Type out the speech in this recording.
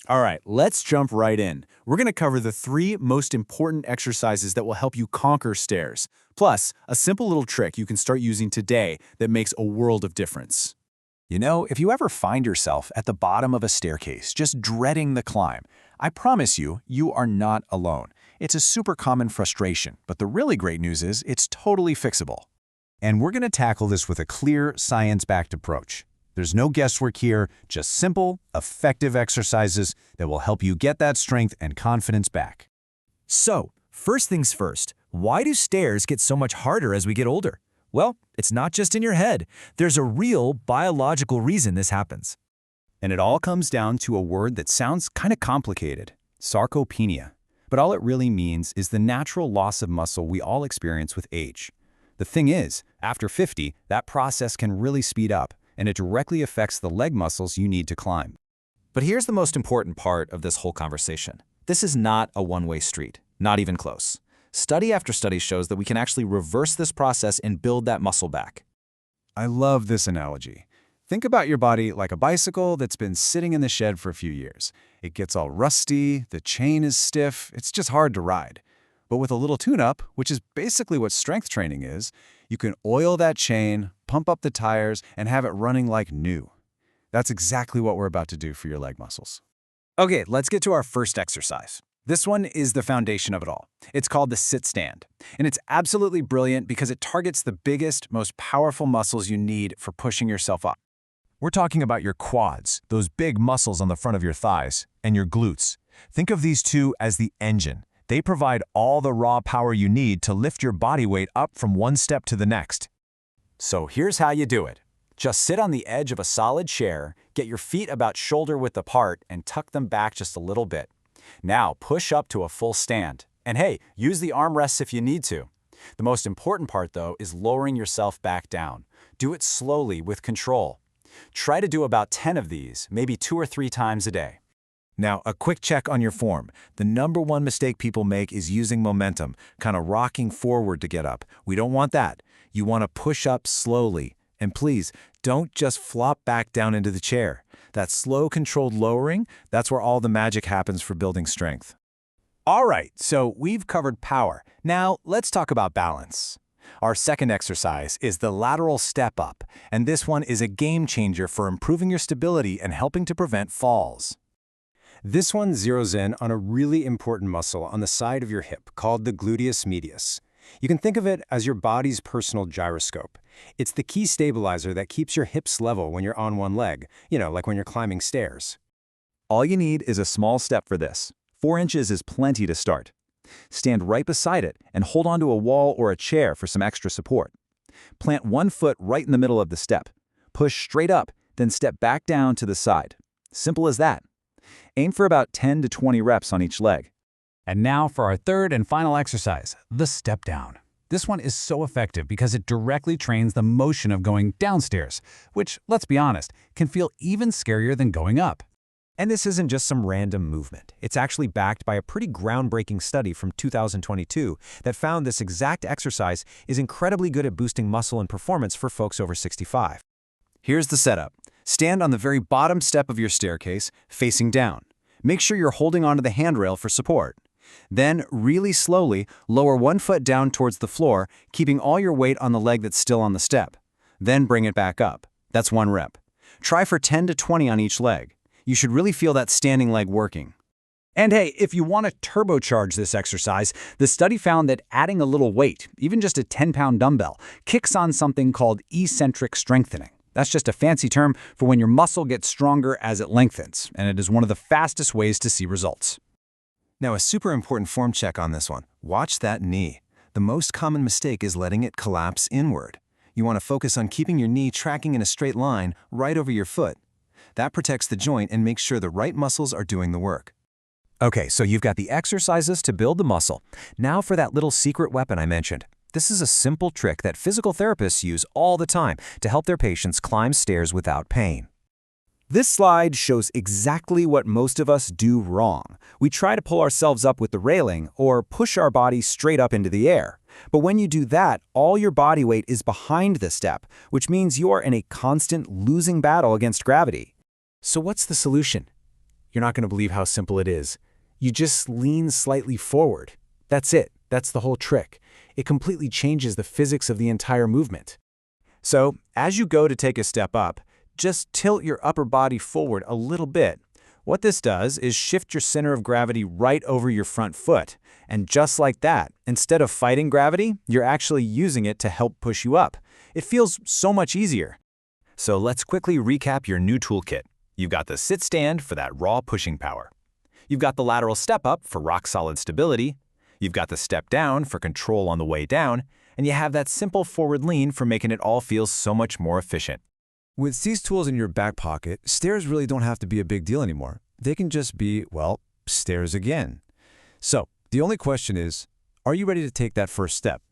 All right, let's jump right in. We're going to cover the 3 most important exercises that will help you conquer stairs, plus a simple little trick you can start using today that makes a world of difference. You know, if you ever find yourself at the bottom of a staircase, just dreading the climb, I promise you, you are not alone. It's a super common frustration, but the really great news is it's totally fixable. And we're going to tackle this with a clear, science-backed approach. There's no guesswork here, just simple, effective exercises that will help you get that strength and confidence back. So, first things first, why do stairs get so much harder as we get older? Well, it's not just in your head. There's a real biological reason this happens. And it all comes down to a word that sounds kind of complicated, sarcopenia. But all it really means is the natural loss of muscle we all experience with age. The thing is, after 50, that process can really speed up, and it directly affects the leg muscles you need to climb. But here's the most important part of this whole conversation. This is not a one-way street, not even close. Study after study shows that we can actually reverse this process and build that muscle back. I love this analogy. Think about your body like a bicycle that's been sitting in the shed for a few years. It gets all rusty, the chain is stiff, it's just hard to ride. But with a little tune-up, which is basically what strength training is, you can oil that chain, pump up the tires, and have it running like new. That's exactly what we're about to do for your leg muscles. Okay, let's get to our first exercise. This one is the foundation of it all. It's called the sit-stand, and it's absolutely brilliant because it targets the biggest, most powerful muscles you need for pushing yourself up. We're talking about your quads, those big muscles on the front of your thighs, and your glutes. Think of these two as the engine. They provide all the raw power you need to lift your body weight up from one step to the next. So here's how you do it. Just sit on the edge of a solid chair, get your feet about shoulder width apart, and tuck them back just a little bit. Now push up to a full stand. And hey, use the armrests if you need to. The most important part, though, is lowering yourself back down. Do it slowly with control. Try to do about 10 of these, maybe 2 or 3 times a day. Now, a quick check on your form. The #1 mistake people make is using momentum, kind of rocking forward to get up. We don't want that. You want to push up slowly. And please, don't just flop back down into the chair. That slow, controlled lowering, that's where all the magic happens for building strength. All right, so we've covered power. Now, let's talk about balance. Our second exercise is the lateral step up, and this one is a game changer for improving your stability and helping to prevent falls. This one zeroes in on a really important muscle on the side of your hip called the gluteus medius. You can think of it as your body's personal gyroscope. It's the key stabilizer that keeps your hips level when you're on one leg, like when you're climbing stairs. All you need is a small step for this. 4 inches is plenty to start. Stand right beside it and hold onto a wall or a chair for some extra support. Plant one foot right in the middle of the step. Push straight up, then step back down to the side. Simple as that. Aim for about 10 to 20 reps on each leg. And now for our third and final exercise, the step down. This one is so effective because it directly trains the motion of going downstairs, which, let's be honest, can feel even scarier than going up. And this isn't just some random movement. It's actually backed by a pretty groundbreaking study from 2022 that found this exact exercise is incredibly good at boosting muscle and performance for folks over 65. Here's the setup. Stand on the very bottom step of your staircase, facing down. Make sure you're holding onto the handrail for support. Then, really slowly, lower one foot down towards the floor, keeping all your weight on the leg that's still on the step. Then bring it back up. That's 1 rep. Try for 10 to 20 on each leg. You should really feel that standing leg working. And hey, if you want to turbocharge this exercise, the study found that adding a little weight, even just a 10-pound dumbbell, kicks on something called eccentric strengthening. That's just a fancy term for when your muscle gets stronger as it lengthens, and it is one of the fastest ways to see results. Now, a super important form check on this one. Watch that knee. The most common mistake is letting it collapse inward. You want to focus on keeping your knee tracking in a straight line right over your foot. That protects the joint and makes sure the right muscles are doing the work. Okay, so you've got the exercises to build the muscle. Now for that little secret weapon I mentioned. This is a simple trick that physical therapists use all the time to help their patients climb stairs without pain. This slide shows exactly what most of us do wrong. We try to pull ourselves up with the railing or push our body straight up into the air. But when you do that, all your body weight is behind the step, which means you are in a constant losing battle against gravity. So what's the solution? You're not going to believe how simple it is. You just lean slightly forward. That's it. That's the whole trick. It completely changes the physics of the entire movement. So, as you go to take a step up, just tilt your upper body forward a little bit. What this does is shift your center of gravity right over your front foot. And just like that, instead of fighting gravity, you're actually using it to help push you up. It feels so much easier. So let's quickly recap your new toolkit. You've got the sit stand for that raw pushing power. You've got the lateral step up for rock-solid stability. You've got the step down for control on the way down. And you have that simple forward lean for making it all feel so much more efficient. With these tools in your back pocket, stairs really don't have to be a big deal anymore. They can just be, well, stairs again. So, the only question is, are you ready to take that first step?